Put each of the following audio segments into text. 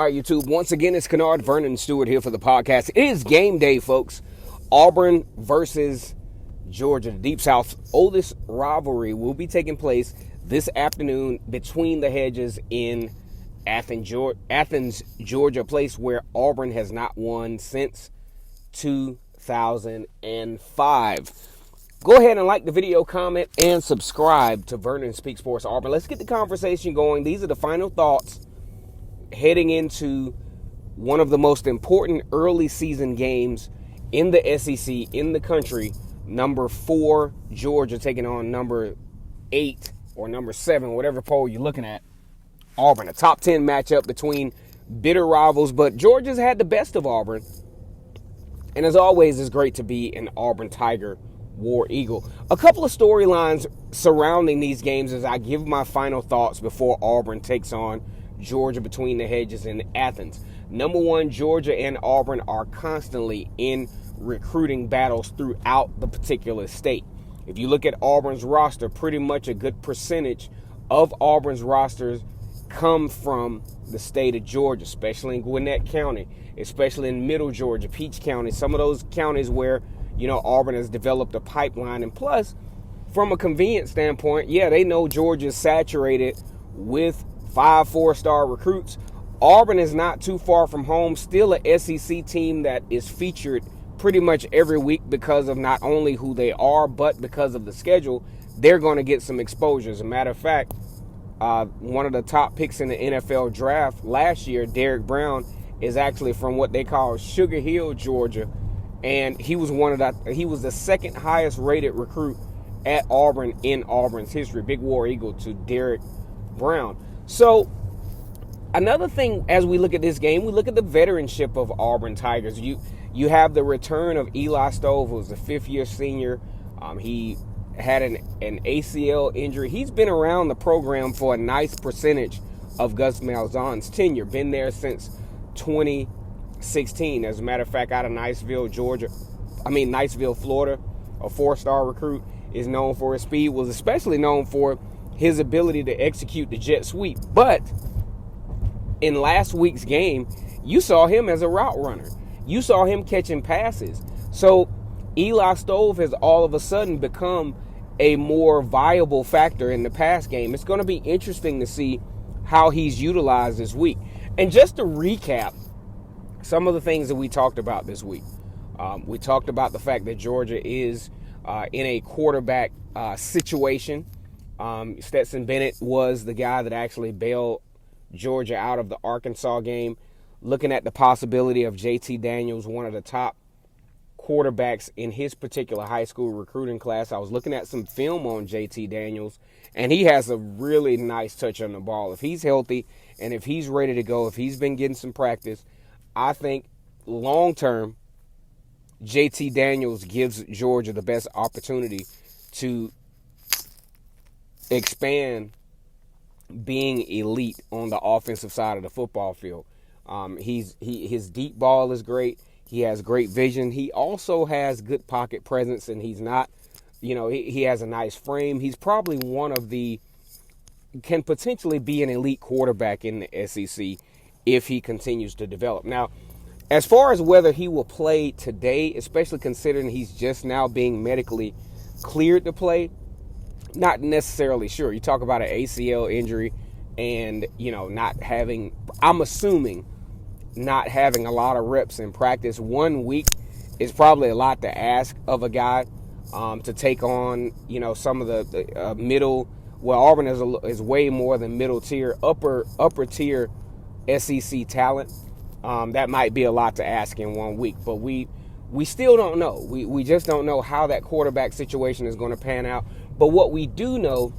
right, YouTube. Once again, it's Kennard Vernon Stewart here for the podcast. It is game day, folks. Auburn versus Georgia. The Deep South's oldest rivalry will be taking place this afternoon between the hedges in Athens, Georgia, a place where Auburn has not won since 2005. Go ahead and like the video, comment, and subscribe to Vernon Speaks Sports Auburn. Let's get the conversation going. These are the final thoughts heading into one of the most important early season games in the SEC, in the country. Number 4, Georgia, taking on number 8 or number 7, whatever poll you're looking at, Auburn. A top 10 matchup between bitter rivals, but Georgia's had the best of Auburn. And as always, it's great to be an Auburn Tiger War Eagle. A couple of storylines surrounding these games as I give my final thoughts before Auburn takes on Georgia between the hedges in Athens. Number one, Georgia and Auburn are constantly in recruiting battles throughout the particular state. If you look at Auburn's roster, pretty much a good percentage of Auburn's rosters come from the state of Georgia, especially in Gwinnett County, especially in Middle Georgia, Peach County, some of those counties where, you know, Auburn has developed a pipeline. And plus, from a convenience standpoint, yeah, they know Georgia's saturated with 5 4-star recruits. Auburn is not too far from home, still a SEC team that is featured pretty much every week because of not only who they are, but because of the schedule. They're going to get some exposure. As a matter of fact, one of the top picks in the NFL draft last year, Derrick Brown, is actually from what they call Sugar Hill, Georgia, and he was the second highest rated recruit at Auburn in Auburn's history. Big War Eagle to Derrick Brown. So another thing, as we look at this game, we look at the veteranship of Auburn Tigers. You have the return of Eli Stove, who's a 5th-year senior. He had an ACL injury. He's been around the program for a nice percentage of Gus Malzahn's tenure. Been there since 2016. As a matter of fact, out of Niceville, Florida, a 4-star recruit, is known for his speed, was especially known for his ability to execute the jet sweep. But in last week's game, you saw him as a route runner. You saw him catching passes. So Eli Stove has all of a sudden become a more viable factor in the pass game. It's going to be interesting to see how he's utilized this week. And just to recap some of the things that we talked about this week. We talked about the fact that Georgia is in a quarterback situation. Stetson Bennett was the guy that actually bailed Georgia out of the Arkansas game. Looking at the possibility of JT Daniels, one of the top quarterbacks in his particular high school recruiting class. I was looking at some film on JT Daniels, and he has a really nice touch on the ball. If he's healthy and if he's ready to go, if he's been getting some practice, I think long-term, JT Daniels gives Georgia the best opportunity to expand being elite on the offensive side of the football field. His deep ball is great. He has great vision. He also has good pocket presence, and he's not, he has a nice frame. He's probably can potentially be an elite quarterback in the SEC if he continues to develop. Now, as far as whether he will play today, especially considering he's just now being medically cleared to play, not necessarily sure. You talk about an ACL injury and, I'm assuming not having a lot of reps in practice. 1 week is probably a lot to ask of a guy to take on, some of the middle. Well, Auburn is way more than middle tier, upper tier SEC talent. That might be a lot to ask in 1 week, but we still don't know. We just don't know how that quarterback situation is going to pan out. But what we do know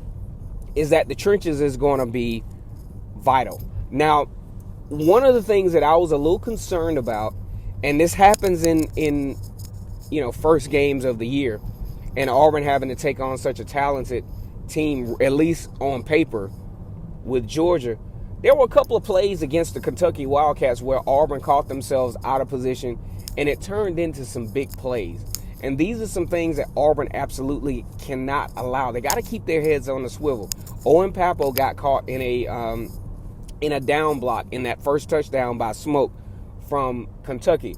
is that the trenches is going to be vital. Now, one of the things that I was a little concerned about, and this happens in first games of the year, and Auburn having to take on such a talented team, at least on paper, with Georgia, there were a couple of plays against the Kentucky Wildcats where Auburn caught themselves out of position, and it turned into some big plays. And these are some things that Auburn absolutely cannot allow. They got to keep their heads on the swivel. Owen Pappo got caught in a in a down block in that first touchdown by Smoke from Kentucky.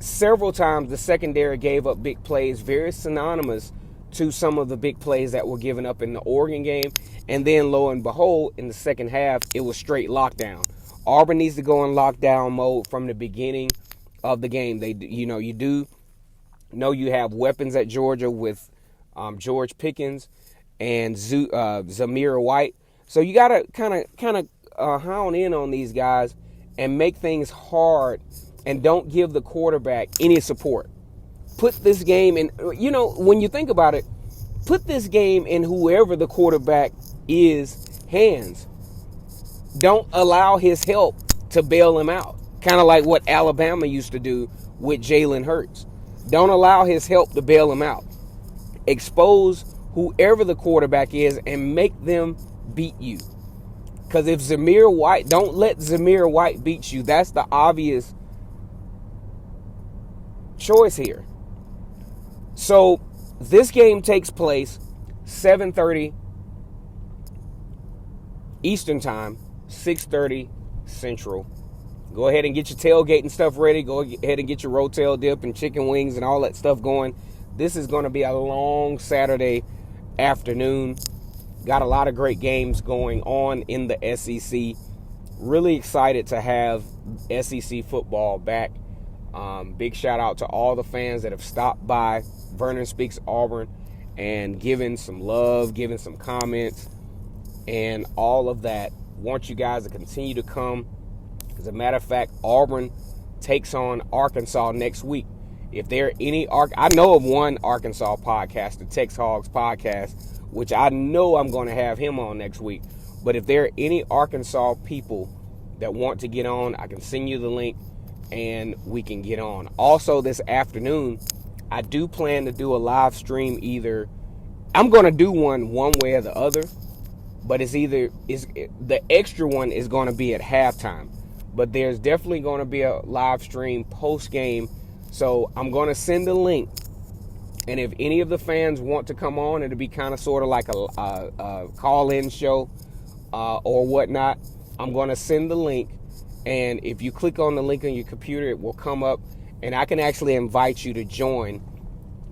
Several times the secondary gave up big plays, very synonymous to some of the big plays that were given up in the Oregon game. And then lo and behold, in the second half, it was straight lockdown. Auburn needs to go in lockdown mode from the beginning of the game. You do know you have weapons at Georgia with George Pickens and Zamir White. So you got to kind of hound in on these guys and make things hard, and don't give the quarterback any support. Put this game in, when you think about it, put this game in whoever the quarterback is hands. Don't allow his help to bail him out. Kind of like what Alabama used to do with Jalen Hurts. Don't allow his help to bail him out. Expose whoever the quarterback is and make them beat you. Because if don't let Zamir White beat you. That's the obvious choice here. So this game takes place 7:30 Eastern Time, 6:30 Central. Go ahead and get your tailgate and stuff ready. Go ahead and get your rotel dip and chicken wings and all that stuff going. This is going to be a long Saturday afternoon. Got a lot of great games going on in the SEC. Really excited to have SEC football back. Big shout out to all the fans that have stopped by Vernon Speaks Auburn and given some love, given some comments, and all of that. Want you guys to continue to come. As a matter of fact, Auburn takes on Arkansas next week. If there are any I know of one Arkansas podcast, the Tex Hogs podcast, which I know I'm going to have him on next week. But if there are any Arkansas people that want to get on, I can send you the link and we can get on. Also, this afternoon, I do plan to do a live stream. I'm going to do one way or the other, but the extra one is going to be at halftime. But there's definitely going to be a live stream post game. So I'm going to send a link. And if any of the fans want to come on, it'll be kind of sort of like a call-in show or whatnot. I'm going to send the link. And if you click on the link on your computer, it will come up. And I can actually invite you to join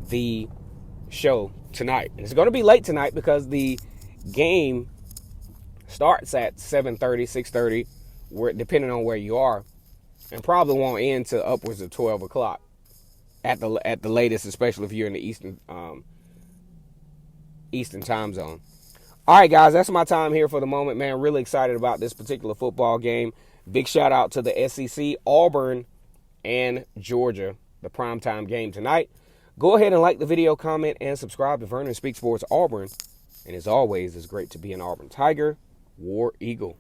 the show tonight. And it's going to be late tonight because the game starts at 7:30, 6:30, depending on where you are. And probably won't end till upwards of 12 o'clock. At the latest, especially if you're in the Eastern time zone. All right, guys, that's my time here for the moment, man. Really excited about this particular football game. Big shout out to the SEC, Auburn, and Georgia, the primetime game tonight. Go ahead and like the video, comment, and subscribe to Vernon Speaks Sports Auburn. And as always, it's great to be an Auburn Tiger, War Eagle.